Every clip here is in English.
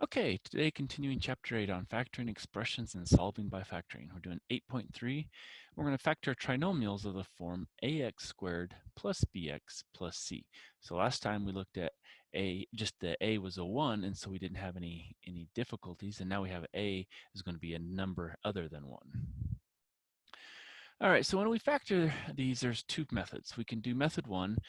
Okay, today continuing chapter 8 on factoring expressions and solving by factoring. We're doing 8.3. We're going to factor trinomials of the form ax squared plus bx plus c. So last time we looked at just the a was a 1, and so we didn't have any difficulties, and now we have a is going to be a number other than 1. All right, so when we factor these, there's two methods. We can do method 1,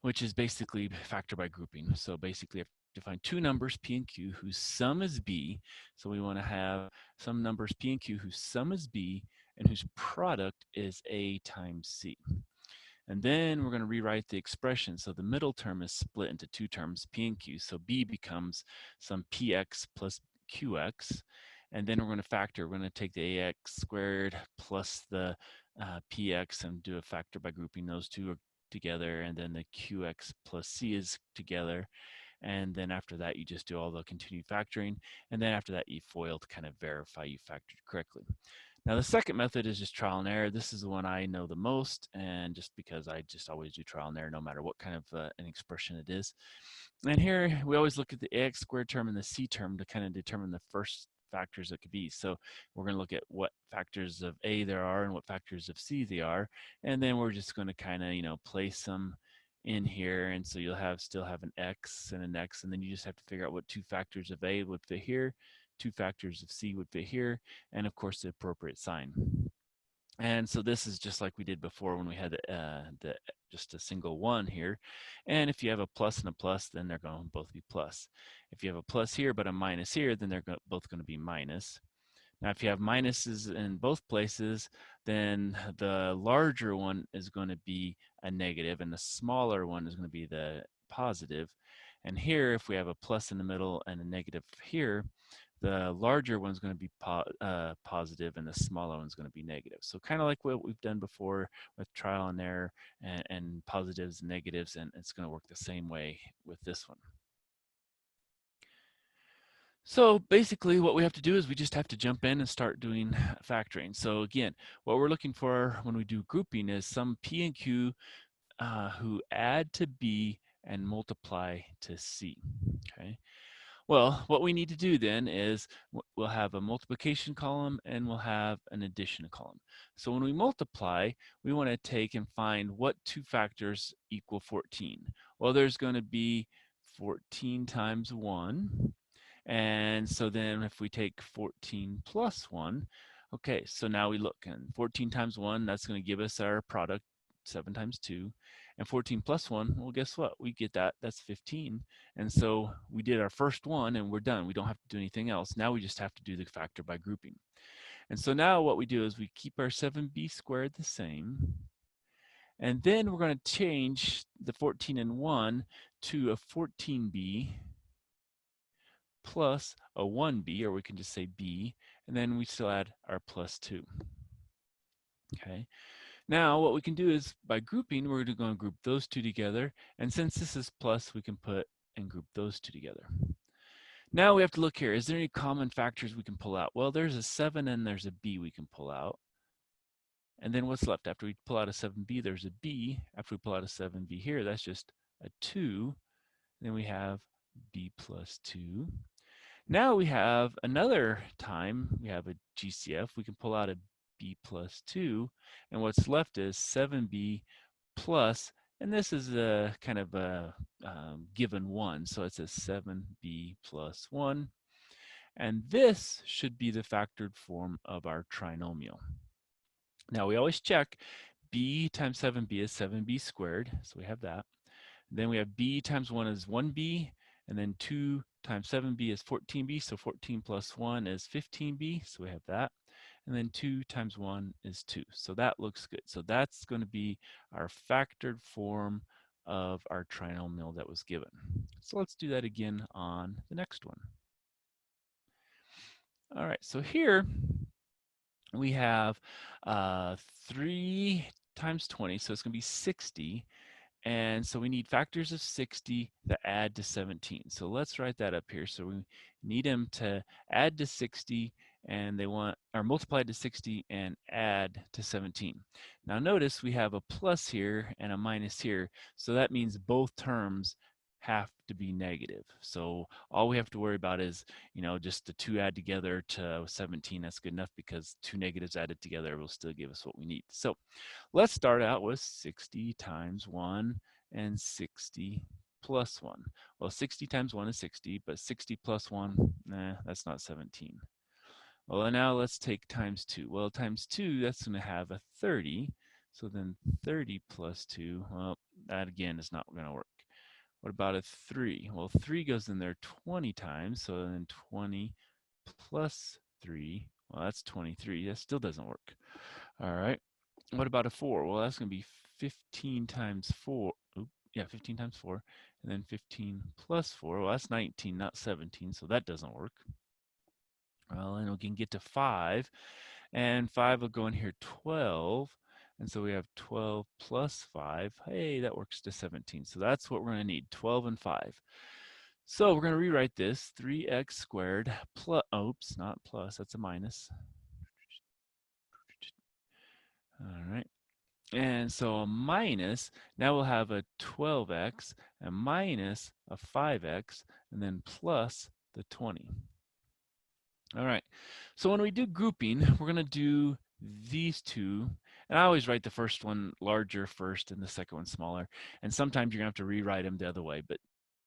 which is basically factor by grouping. So basically, if to find two numbers p and q whose sum is b. So we want to have some numbers p and q whose sum is b and whose product is a times c. And then we're going to rewrite the expression. So the middle term is split into two terms, p and q. So b becomes some px plus qx. And then we're going to factor. We're going to take the ax squared plus the px and do a factor by grouping those two together. And then the qx plus c is together. And then after that, you just do all the continued factoring. And then after that, you FOIL to kind of verify you factored correctly. Now, the second method is just trial and error. This is the one I know the most, and just because I just always do trial and error no matter what kind of an expression it is. And here, we always look at the ax squared term and the c term to kind of determine the first factors that could be. So we're going to look at what factors of a there are and what factors of c they are. And then we're just going to kind of, place them in here, and so you'll still have an x and an x, and then you just have to figure out what two factors of a would fit here, two factors of c would fit here, and of course the appropriate sign. And so this is just like we did before when we had just a single one here. And if you have a plus and a plus, then they're going to both be plus. If you have a plus here but a minus here, then they're both going to be minus. Now, if you have minuses in both places, then the larger one is going to be a negative, and the smaller one is going to be the positive. And here, if we have a plus in the middle and a negative here, the larger one's going to be positive, and the smaller one's going to be negative. So kind of like what we've done before with trial and error and positives and negatives, and it's going to work the same way with this one. So basically what we have to do is we just have to jump in and start doing factoring. So again, what we're looking for when we do grouping is some P and Q who add to B and multiply to C, okay? Well, what we need to do then is we'll have a multiplication column and we'll have an addition column. So when we multiply, we want to take and find what two factors equal 14. Well, there's going to be 14 times 1. And so then if we take 14 plus 1, okay, so now we look, and 14 times 1, that's going to give us our product, 7 times 2. And 14 plus 1, well, guess what? We get that. That's 15. And so we did our first one, and we're done. We don't have to do anything else. Now we just have to do the factor by grouping. And so now what we do is we keep our 7b squared the same. And then we're going to change the 14 and 1 to a 14b plus a 1b, or we can just say b, and then we still add our plus 2. Okay. Now what we can do is by grouping, we're going to group those two together, and since this is plus, we can put and group those two together. Now we have to look here. Is there any common factors we can pull out? Well, there's a 7 and there's a b we can pull out. And then what's left? After we pull out a 7b, there's a b. After we pull out a 7b here, that's just a 2. Then we have b plus 2. Now we have another time, we have a GCF, we can pull out a b plus 2, and what's left is 7b plus, and this is a kind of a given 1, so it's a 7b plus 1, and this should be the factored form of our trinomial. Now we always check b times 7b is 7b squared, so we have that. Then we have b times 1 is 1b, and then 2 times 7b is 14b, so 14 plus 1 is 15b, so we have that. And then 2 times 1 is 2, so that looks good. So that's going to be our factored form of our trinomial that was given. So let's do that again on the next one. All right, so here we have 3 times 20, so it's going to be 60. And so we need factors of 60 that add to 17. So let's write that up here. So we need them to add to 60, and they want, or multiply to 60 and add to 17. Now notice we have a plus here and a minus here. So that means both terms have to be negative. So all we have to worry about is, just the two add together to 17. That's good enough because two negatives added together will still give us what we need. So let's start out with 60 times 1 and 60 plus 1. Well, 60 times 1 is 60, but 60 plus 1, nah, that's not 17. Well, now let's take times 2. Well, times 2, that's going to have a 30. So then 30 plus 2, well, that again is not going to work. What about a 3? Well, 3 goes in there 20 times, so then 20 plus 3, well, that's 23. That still doesn't work. All right. What about a 4? Well, that's going to be 15 times 4. Oop, yeah, 15 times 4. And then 15 plus 4. Well, that's 19, not 17, so that doesn't work. Well, then we can get to 5. And 5 will go in here 12. And so we have 12 plus 5. Hey, that works to 17. So that's what we're going to need, 12 and 5. So we're going to rewrite this, 3x squared plus, oops, not plus, that's a minus. All right. And so a minus, now we'll have a 12x, a minus a 5x, and then plus the 20. All right, so when we do grouping, we're going to do these two. And I always write the first one larger first and the second one smaller. And sometimes you're going to have to rewrite them the other way. But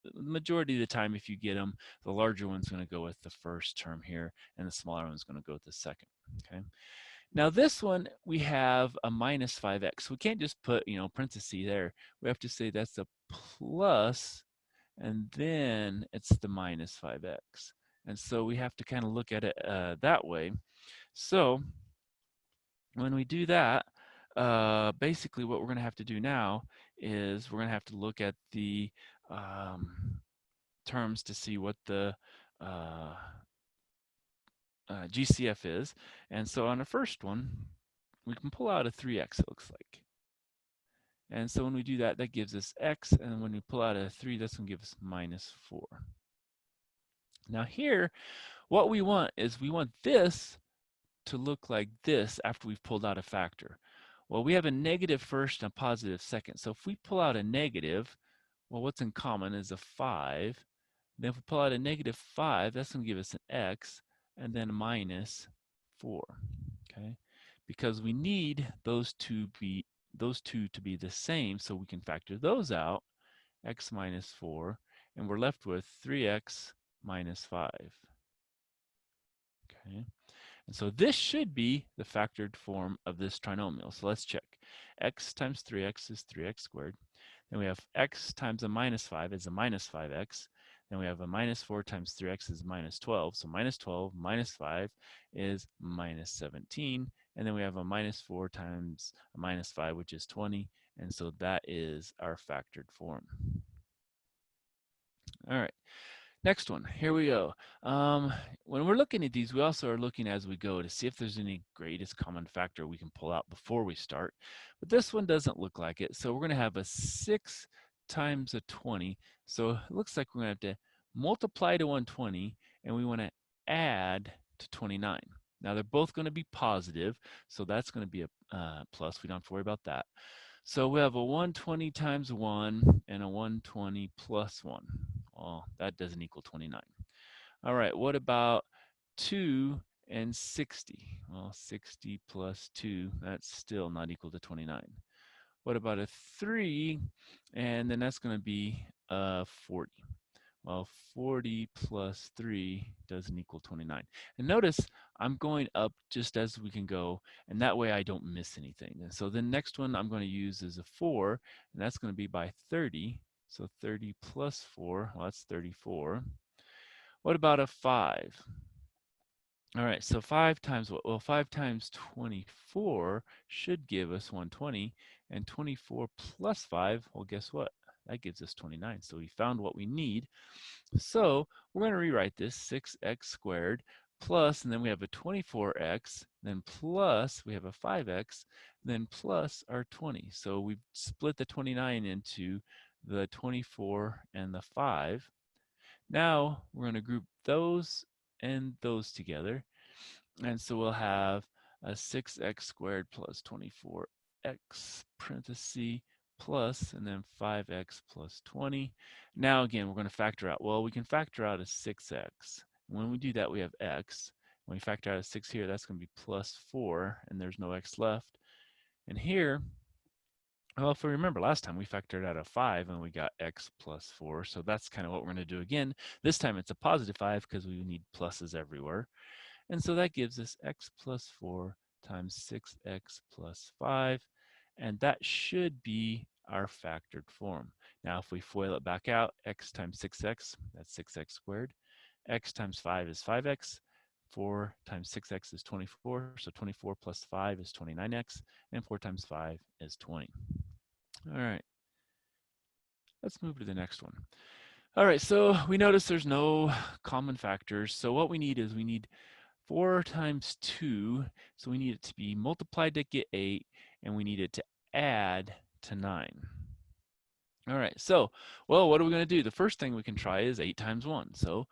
the majority of the time, if you get them, the larger one's going to go with the first term here, and the smaller one's going to go with the second. Okay. Now this one, we have a minus 5x. We can't just put, parenthesis there. We have to say that's a plus, and then it's the minus 5x. And so we have to kind of look at it that way. So when we do that, basically what we're going to have to do now is we're going to have to look at the terms to see what the GCF is. And so on the first one, we can pull out a 3x, it looks like. And so when we do that, that gives us x, and when we pull out a 3, that's going to give us minus 4. Now here, what we want is we want this to look like this after we've pulled out a factor. Well, we have a negative first and a positive second. So if we pull out a negative, well, what's in common is a 5. Then if we pull out a negative 5, that's going to give us an x, and then minus 4. Okay, because we need those two to be the same, so we can factor those out, x minus 4, and we're left with 3x minus 5. Okay, and so this should be the factored form of this trinomial. So let's check. X times 3x is 3x squared. Then we have x times a minus 5 is a minus 5x. Then we have a minus 4 times 3x is minus 12. So minus 12 minus 5 is minus 17. And then we have a minus 4 times a minus 5, which is 20. And so that is our factored form. All right. Next one, here we go. When we're looking at these, we also are looking as we go to see if there's any greatest common factor we can pull out before we start. But this one doesn't look like it. So we're going to have a 6 times a 20. So it looks like we're going to have to multiply to 120, and we want to add to 29. Now they're both going to be positive, so that's going to be a plus. We don't have to worry about that. So we have a 120 times 1 and a 120 plus 1. Well, that doesn't equal 29. All right, what about 2 and 60? Well, 60 plus 2, that's still not equal to 29. What about a 3? And then that's going to be 40. Well, 40 plus 3 doesn't equal 29. And notice I'm going up just as we can go, and that way I don't miss anything. And so the next one I'm going to use is a 4, and that's going to be by 30. So 30 plus 4, well, that's 34. What about a 5? All right, so 5 times what? Well, 5 times 24 should give us 120, and 24 plus 5, well, guess what? That gives us 29. So we found what we need. So we're going to rewrite this 6x squared plus, and then we have a 24x, then plus, we have a 5x, then plus our 20. So we've split the 29 into the 24 and the 5. Now we're going to group those and those together. And so we'll have a 6x squared plus 24x parenthesis plus, and then 5x plus 20. Now again, we're going to factor out. Well, we can factor out a 6x. When we do that, we have x. When we factor out a 6 here, that's going to be plus 4, and there's no x left. And here, well, if we remember last time, we factored out a 5, and we got x plus 4. So that's kind of what we're going to do again. This time it's a positive 5 because we need pluses everywhere. And so that gives us x plus 4 times 6x plus 5. And that should be our factored form. Now, if we FOIL it back out, x times 6x, that's 6x squared. X times 5 is 5x. 4 times 6x is 24. So 24 plus 5 is 29x. And 4 times 5 is 20. All right. Let's move to the next one. All right, so we notice there's no common factors. So what we need is we need 4 times 2, so we need it to be multiplied to get 8, and we need it to add to 9. All right, so, well, what are we going to do? The first thing we can try is 8 times 1. So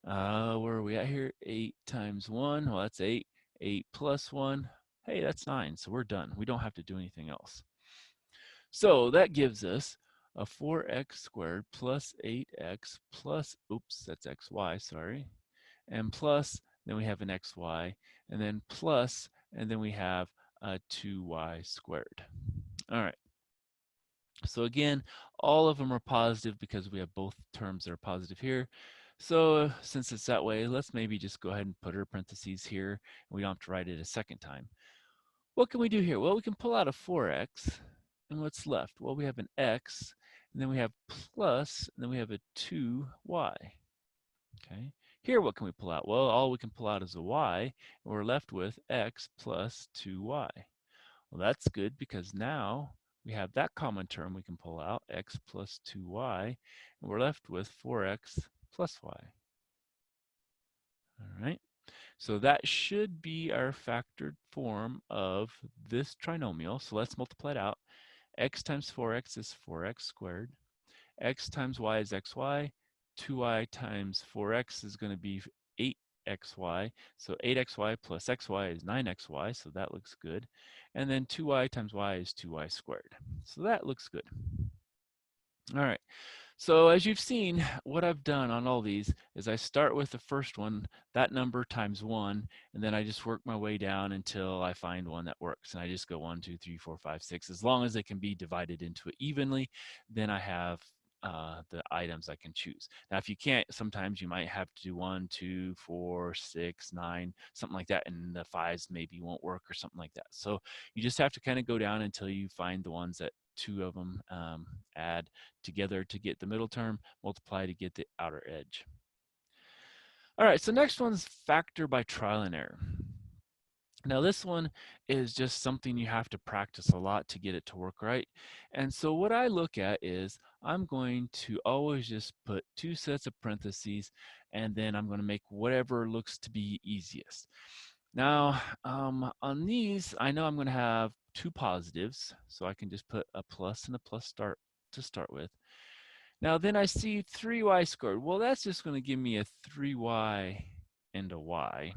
where are we at here? 8 times 1, well, that's 8. 8 plus 1, hey, that's 9, so we're done. We don't have to do anything else. So that gives us a 4x squared plus 8x plus, oops, that's xy, sorry, and plus, then we have an xy, and then plus, and then we have a 2y squared. All right. So again, all of them are positive because we have both terms that are positive here. So since it's that way, let's maybe just go ahead and put our parentheses here. And we don't have to write it a second time. What can we do here? Well, we can pull out a 4x. And what's left? Well, we have an x, and then we have plus, and then we have a 2y. Okay. Here, what can we pull out? Well, all we can pull out is a y, and we're left with x plus 2y. Well, that's good because now we have that common term we can pull out, x plus 2y, and we're left with 4x plus y. All right. So that should be our factored form of this trinomial. So let's multiply it out. X times 4x is 4x squared. X times y is xy. 2y times 4x is going to be 8xy. So 8xy plus xy is 9xy, so that looks good. And then 2y times y is 2y squared. So that looks good. All right. So as you've seen, what I've done on all these is I start with the first one, that number times 1, and then I just work my way down until I find one that works. And I just go 1, 2, 3, 4, 5, 6. As long as they can be divided into it evenly, then I have the items I can choose. Now, if you can't, sometimes you might have to do 1, 2, 4, 6, 9, something like that, and the 5s maybe won't work or something like that. So you just have to kind of go down until you find the ones that 2 of them add together to get the middle term, multiply to get the outer edge. All right, so next one's factor by trial and error. Now this one is just something you have to practice a lot to get it to work right. And so what I look at is I'm going to always just put 2 sets of parentheses, and then I'm going to make whatever looks to be easiest. Now on these, I know I'm going to have 2 positives, so I can just put a plus and a plus to start with. Now then I see 3y squared. Well, that's just going to give me a 3y and a y.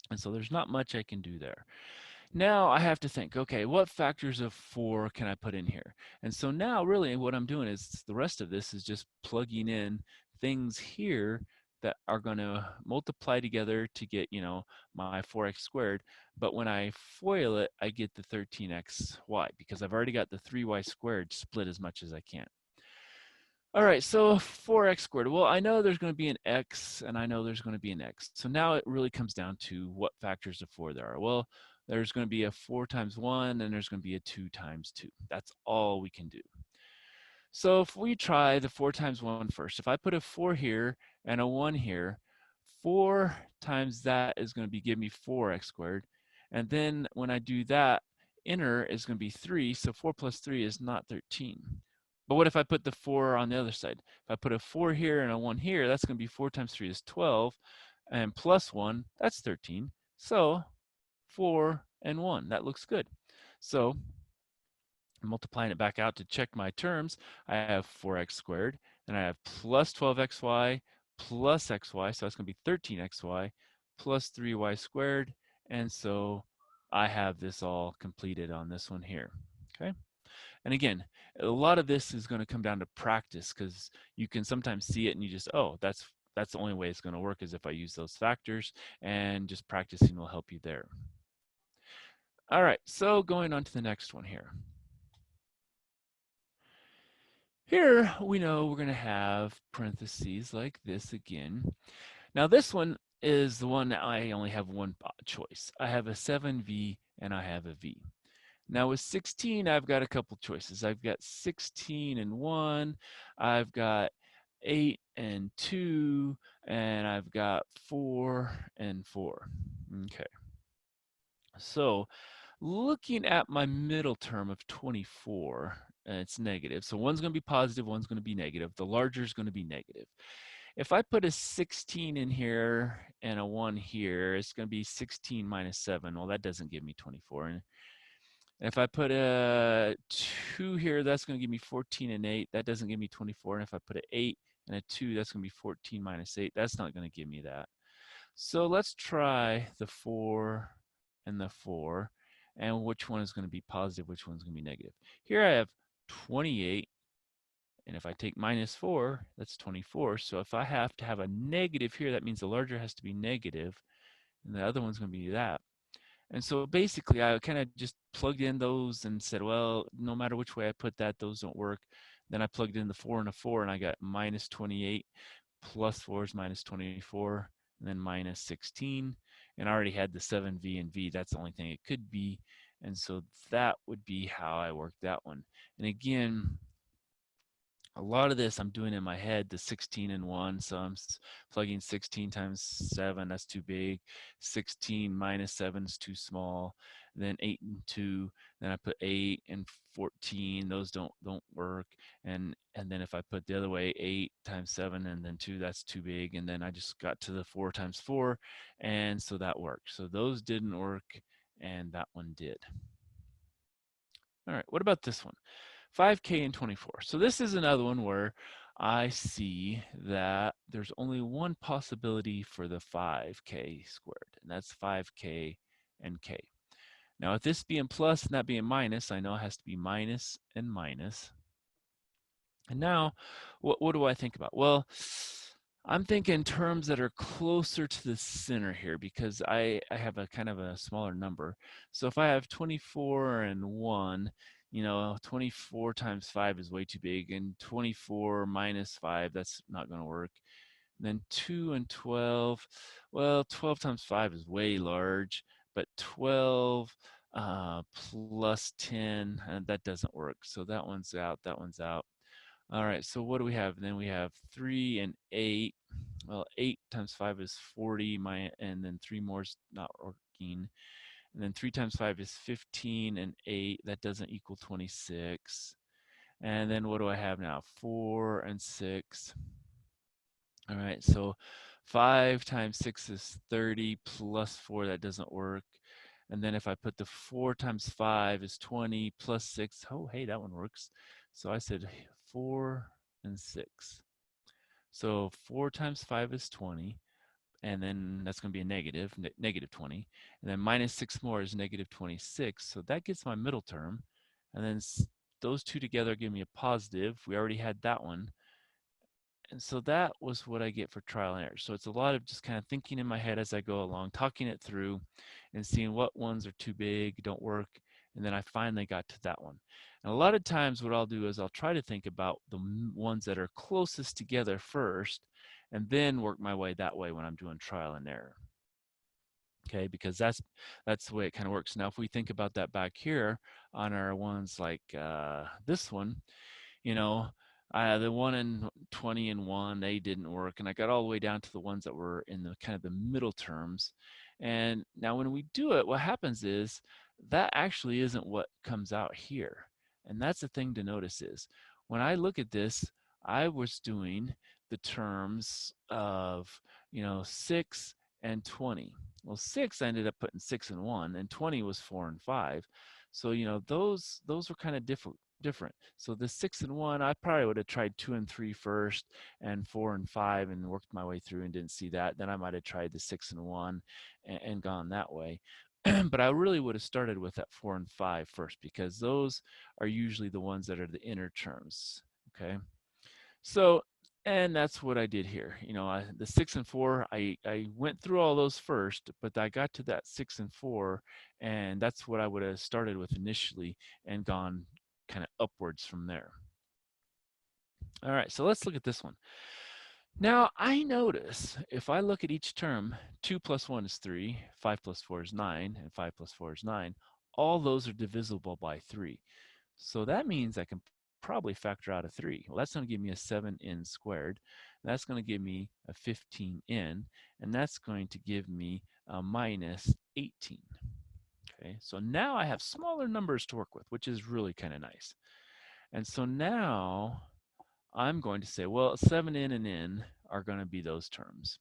And so there's not much I can do there. Now I have to think, okay, what factors of 4 can I put in here? And so now really what I'm doing is the rest of this is just plugging in things here that are going to multiply together to get, you know, my 4x squared. But when I FOIL it, I get the 13xy because I've already got the 3y squared split as much as I can. All right, so 4x squared. Well, I know there's going to be an x, and I know there's going to be an x. So now it really comes down to what factors of 4 there are. Well, there's going to be a 4 times 1, and there's going to be a 2 times 2. That's all we can do. So if we try the 4 times 1 first, if I put a 4 here and a 1 here, 4 times that is going to be give me 4x squared. And then when I do that, inner is going to be 3, so 4 plus 3 is not 13. But what if I put the 4 on the other side? If I put a 4 here and a 1 here, that's going to be 4 times 3 is 12, and plus 1, that's 13. So 4 and 1, that looks good. So multiplying it back out to check my terms, I have 4x squared, and I have plus 12xy plus xy, so that's going to be 13xy plus 3y squared, and so I have this all completed on this one here. Okay. And again, a lot of this is going to come down to practice because you can sometimes see it and you just, oh, that's the only way it's going to work is if I use those factors, and just practicing will help you there. All right, so going on to the next one here. Here we know we're going to have parentheses like this again. Now this one is the one that I only have one choice. I have a 7v and I have a v. Now with 16, I've got a couple choices. I've got 16 and 1, I've got 8 and 2, and I've got 4 and 4. Okay. So looking at my middle term of 24, it's negative. So one's going to be positive, one's going to be negative. The larger is going to be negative. If I put a 16 in here and a 1 here, it's going to be 16 minus 7. Well, that doesn't give me 24. And if I put a 2 here, that's going to give me 14 and 8. That doesn't give me 24. And if I put an 8 and a 2, that's going to be 14 minus 8. That's not going to give me that. So let's try the 4 and the 4, and which one is going to be positive, which one's going to be negative. Here I have 28, and if I take minus 4, that's 24. So if I have to have a negative here, that means the larger has to be negative, and the other one's going to be that. And so basically, I kind of just plugged in those and said, well, no matter which way I put that, those don't work. Then I plugged in the 4 and a 4, and I got minus 28 plus 4 is minus 24, and then minus 16. And I already had the 7v and v. That's the only thing it could be. And so that would be how I worked that one. And again, a lot of this I'm doing in my head, the 16 and 1. So I'm plugging 16 times 7, that's too big. 16 minus 7 is too small. Then 8 and 2. Then I put 8 and 14. Those don't work. And then if I put the other way, 8 times 7 and then 2, that's too big. And then I just got to the 4 times 4. And so that worked. So those didn't work, and that one did. All right, what about this one? 5K and 24. So this is another one where I see that there's only one possibility for the 5K squared, and that's 5K and K. Now with this being plus and that being minus, I know it has to be minus and minus. And now, what do I think about? Well, I'm thinking terms that are closer to the center here because I have a kind of a smaller number. So if I have 24 and 1, 24 times 5 is way too big, and 24 minus 5, that's not going to work. And then 2 and 12, well, 12 times 5 is way large, but 12 plus 10, that doesn't work. So that one's out, that one's out. All right, so what do we have? Then we have 3 and 8. Well, 8 times 5 is 40, and then 3 more is not working. And then 3 times 5 is 15, and 8, that doesn't equal 26. And then what do I have now? 4 and 6. All right, so 5 times 6 is 30, plus 4, that doesn't work. And then if I put the 4 times 5 is 20, plus 6, oh, hey, that one works. So I said 4 and 6. So 4 times 5 is 20, and then that's going to be a negative 20. And then minus 6 more is negative 26. So that gets my middle term. And then those two together give me a positive. We already had that one. And so that was what I get for trial and error. So it's a lot of just kind of thinking in my head as I go along, talking it through and seeing what ones are too big, don't work. And then I finally got to that one. And a lot of times what I'll do is I'll try to think about the ones that are closest together first, and then work my way that way when I'm doing trial and error. Okay, because that's the way it kind of works. Now, if we think about that back here on our ones like this one, the 1 and 20 and 1, they didn't work. And I got all the way down to the ones that were in the kind of the middle terms. And now when we do it, what happens is that actually isn't what comes out here. And that's the thing to notice is when I look at this, I was doing the terms of, 6 and 20. Well, 6, I ended up putting 6 and 1, and 20 was 4 and 5. So, those were kind of different. So the 6 and 1, I probably would have tried 2 and 3 first, and 4 and 5, and worked my way through and didn't see that. Then I might have tried the 6 and 1 and gone that way. but I really would have started with that 4 and 5 first because those are usually the ones that are the inner terms, okay? So, and that's what I did here. You know, the 6 and 4, I went through all those first, but I got to that 6 and 4, and that's what I would have started with initially and gone kind of upwards from there. All right, so let's look at this one. Now, I notice if I look at each term, 2 plus 1 is 3, 5 plus 4 is 9, and 5 plus 4 is 9. All those are divisible by 3. So that means I can probably factor out a 3. Well, that's going to give me a 7n squared. That's going to give me a 15n, and that's going to give me a minus 18. Okay, so now I have smaller numbers to work with, which is really kind of nice. And so now I'm going to say, well, 7n and n are going to be those terms.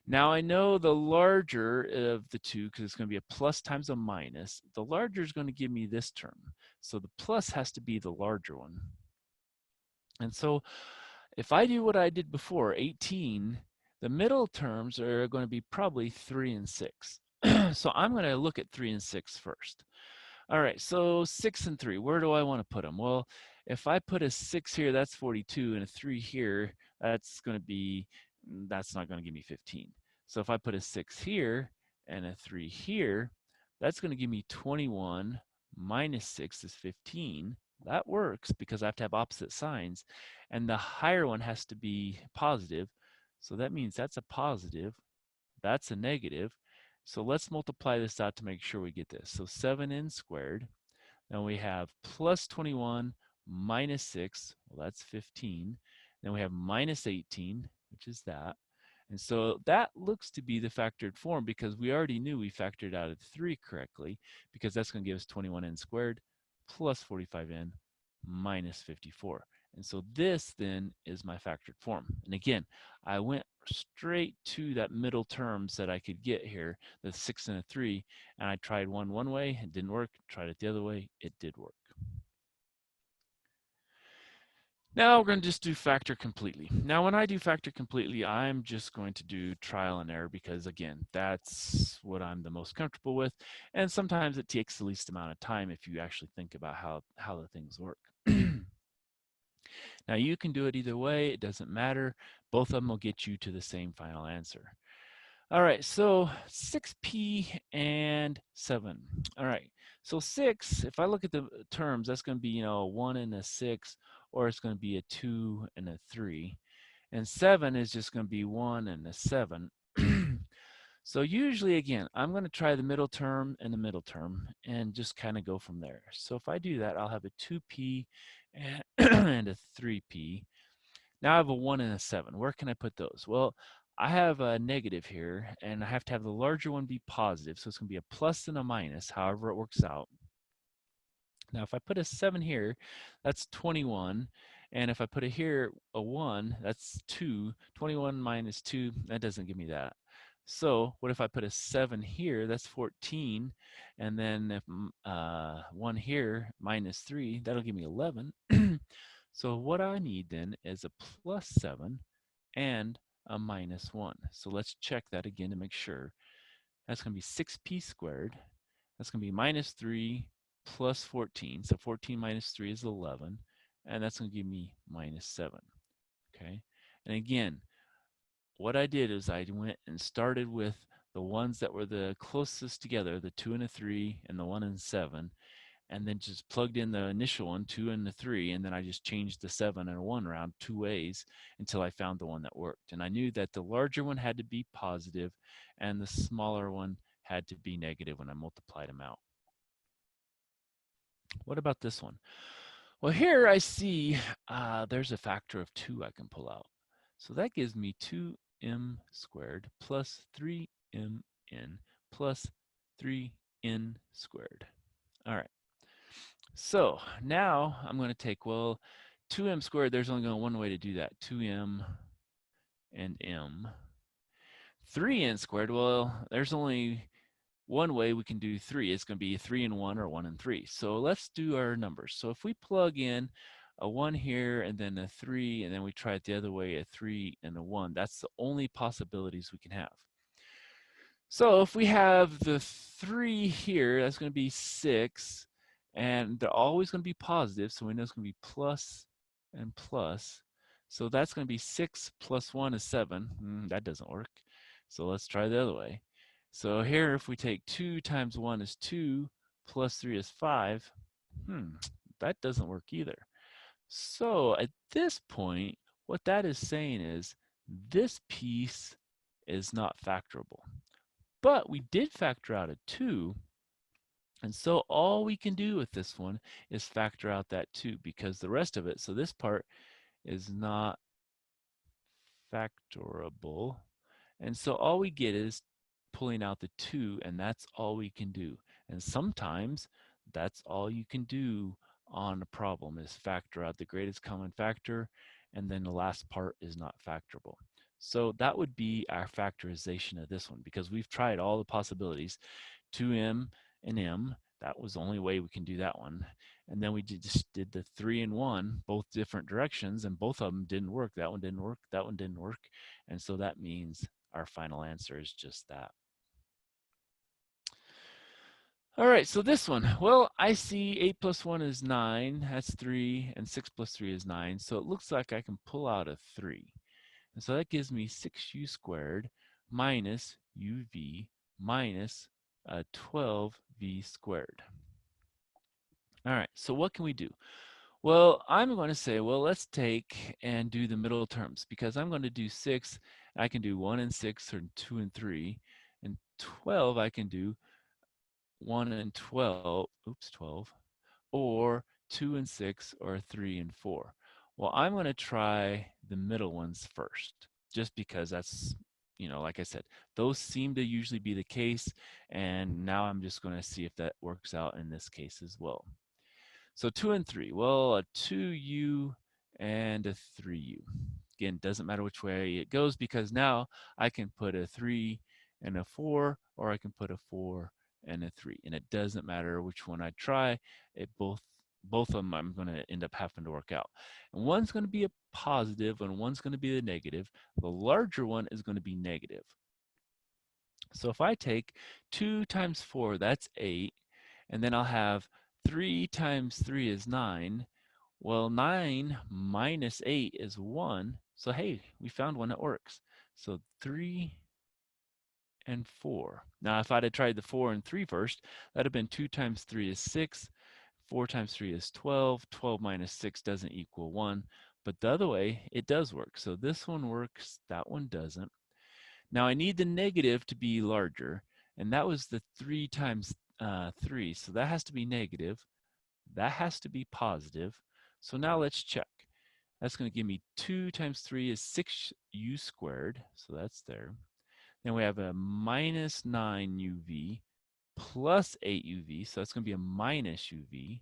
Now I know the larger of the two, because it's going to be a plus times a minus, the larger is going to give me this term. So the plus has to be the larger one. And so if I do what I did before, 18, the middle terms are going to be probably 3 and 6. So I'm going to look at 3 and 6 first. All right, so 6 and 3, where do I want to put them? Well, if I put a 6 here, that's 42, and a 3 here, that's not going to give me 15. So if I put a 6 here and a 3 here, that's going to give me 21 minus 6 is 15. That works because I have to have opposite signs, and the higher one has to be positive. So that means that's a positive, that's a negative. So let's multiply this out to make sure we get this. So 7n squared. Then we have plus 21 minus 6. Well, that's 15. Then we have minus 18, which is that. And so that looks to be the factored form because we already knew we factored out of 3 correctly, because that's going to give us 21n squared plus 45n minus 54. And so this then is my factored form. And again, I went straight to that middle terms that I could get here, the 6 and a 3, and I tried one way, it didn't work, tried it the other way, it did work. Now we're going to just do factor completely. Now when I do factor completely, I'm just going to do trial and error because, again, that's what I'm the most comfortable with, and sometimes it takes the least amount of time if you actually think about how the things work. Now you can do it either way, it doesn't matter. Both of them will get you to the same final answer. All right, so 6p and 7. All right, so 6, if I look at the terms, that's going to be, you know, a 1 and a 6, or it's going to be a 2 and a 3. And 7 is just going to be 1 and a 7. So usually, again, I'm going to try the middle term and the middle term and just kind of go from there. So if I do that, I'll have a 2p and a 3p. Now I have a 1 and a 7. Where can I put those? Well, I have a negative here, and I have to have the larger one be positive, so it's going to be a plus and a minus, however it works out. Now, if I put a 7 here, that's 21, and if I put a 1, that's 2. 21 minus 2, that doesn't give me that. So what if I put a 7 here, that's 14, and then if 1 here minus 3, that'll give me 11. So what I need then is a plus 7 and a minus 1. So let's check that again to make sure. That's going to be 6p squared. That's going to be minus 3 plus 14. So 14 minus 3 is 11. And that's going to give me minus 7. Okay. And again, what I did is I went and started with the ones that were the closest together, the 2 and a 3 and the 1 and 7, and then just plugged in the initial one, 2 and the 3, and then I just changed the 7 and a 1 around 2 ways until I found the one that worked. And I knew that the larger one had to be positive and the smaller one had to be negative when I multiplied them out. What about this one? Well, here I see there's a factor of 2 I can pull out. So that gives me 2m squared plus 3mn plus 3n squared. All right. So now I'm going to take, well, 2m squared, there's only one way to do that, 2m and m. 3n squared, well, there's only one way we can do 3. It's going to be 3 and 1 or 1 and 3. So let's do our numbers. So if we plug in a 1 here and then a 3, and then we try it the other way, a 3 and a 1, that's the only possibilities we can have. So if we have the 3 here, that's going to be 6, and they're always going to be positive, so we know it's going to be plus and plus. So that's going to be 6 plus 1 is 7. That doesn't work. So let's try the other way. So here, if we take 2 times 1 is 2, plus 3 is 5, that doesn't work either. So at this point, what that is saying is this piece is not factorable. But we did factor out a 2, and so all we can do with this one is factor out that 2 because the rest of it, so this part is not factorable. And so all we get is pulling out the 2, and that's all we can do. And sometimes that's all you can do on a problem is factor out the greatest common factor, and then the last part is not factorable. So that would be our factorization of this one because we've tried all the possibilities, 2m and m. That was the only way we can do that one. And then we just did the 3 and 1, both different directions, and both of them didn't work. That one didn't work, that one didn't work. And so that means our final answer is just that. All right, so this one, well, I see 8 plus 1 is 9, that's 3, and 6 plus 3 is 9. So it looks like I can pull out a 3. And so that gives me 6u squared minus uv minus 12v squared. All right, so what can we do? Well, I'm going to say, well, let's take and do the middle terms because I'm going to do 6. I can do 1 and 6 or 2 and 3. And 12, I can do 1 and 12, 12, or 2 and 6 or 3 and 4. Well, I'm going to try the middle ones first just because that's, like I said, those seem to usually be the case. And now I'm just going to see if that works out in this case as well. So 2 and 3, well, a 2u and a 3u. Again, doesn't matter which way it goes because now I can put a 3 and a 4, or I can put a 4 and a 3. And it doesn't matter which one I try, both of them I'm going to end up having to work out. And one's going to be a positive and one's going to be the negative. The larger one is going to be negative. So if I take 2 times 4, that's 8, and then I'll have 3 times 3 is 9. Well, 9 minus 8 is 1. So hey, we found one that works. So 3 and 4. Now, if I'd have tried the 4 and 3 first, that'd have been 2 times 3 is 6. 4 times 3 is 12. 12 minus 6 doesn't equal 1. But the other way, it does work. So this one works, that one doesn't. Now I need the negative to be larger, and that was the 3 times 3. So that has to be negative. That has to be positive. So now let's check. That's going to give me 2 times 3 is 6u squared. So that's there. Then we have a minus 9uv plus 8uv. So that's going to be a minus uv.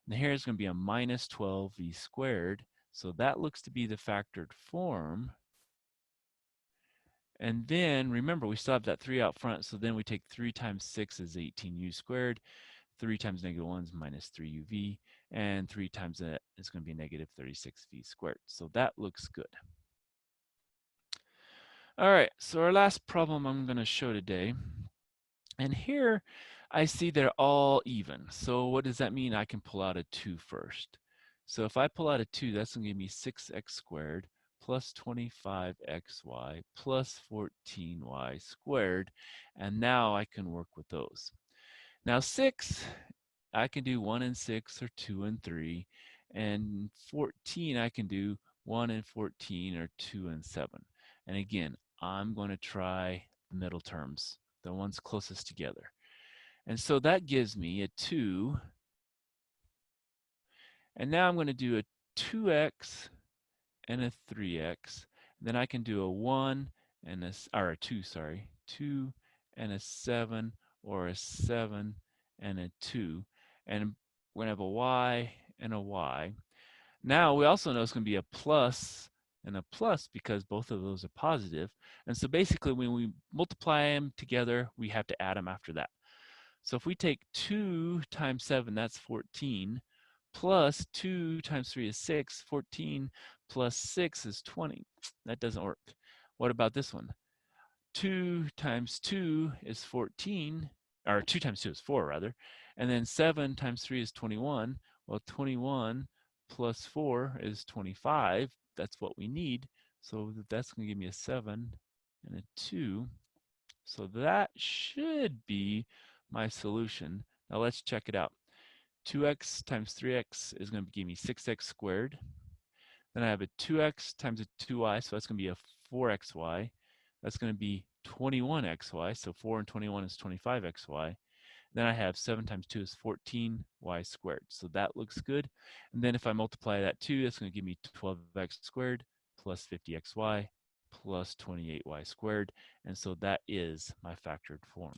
And here is going to be a minus 12v squared. So that looks to be the factored form. And then remember, we still have that 3 out front. So then we take 3 times 6 is 18u squared. 3 times negative 1 is minus 3uv. And 3 times that is going to be negative 36v squared. So that looks good. All right, so our last problem I'm going to show today. And here I see they're all even. So what does that mean? I can pull out a 2 first. So if I pull out a 2, that's going to give me 6x squared plus 25xy plus 14y squared. And now I can work with those. Now 6, I can do 1 and 6 or 2 and 3. And 14, I can do 1 and 14 or 2 and 7. And again, I'm going to try the middle terms, the ones closest together. And so that gives me a 2. And now I'm going to do a 2x and a 3x. Then I can do a 1 and a 2, sorry, 2 and a 7, or a 7 and a 2. And we're going to have a y and a y. Now we also know it's going to be a plus and a plus because both of those are positive. And so basically when we multiply them together, we have to add them after that. So if we take 2 times 7, that's 14, plus 2 times 3 is 6. 14 plus 6 is 20. That doesn't work. What about this one? 2 times 2 is 14, or 2 times 2 is 4 rather, and then 7 times 3 is 21. Well, 21 plus 4 is 25. That's what we need. So that's going to give me a 7 and a 2. So that should be my solution. Now let's check it out. 2x times 3x is going to give me 6x squared. Then I have a 2x times a 2y, so that's going to be a 4xy. That's going to be 21xy, so 4 and 21 is 25xy. Then I have 7 times 2 is 14y squared. So that looks good. And then if I multiply that 2, that's going to give me 12x squared plus 50xy plus 28y squared. And so that is my factored form.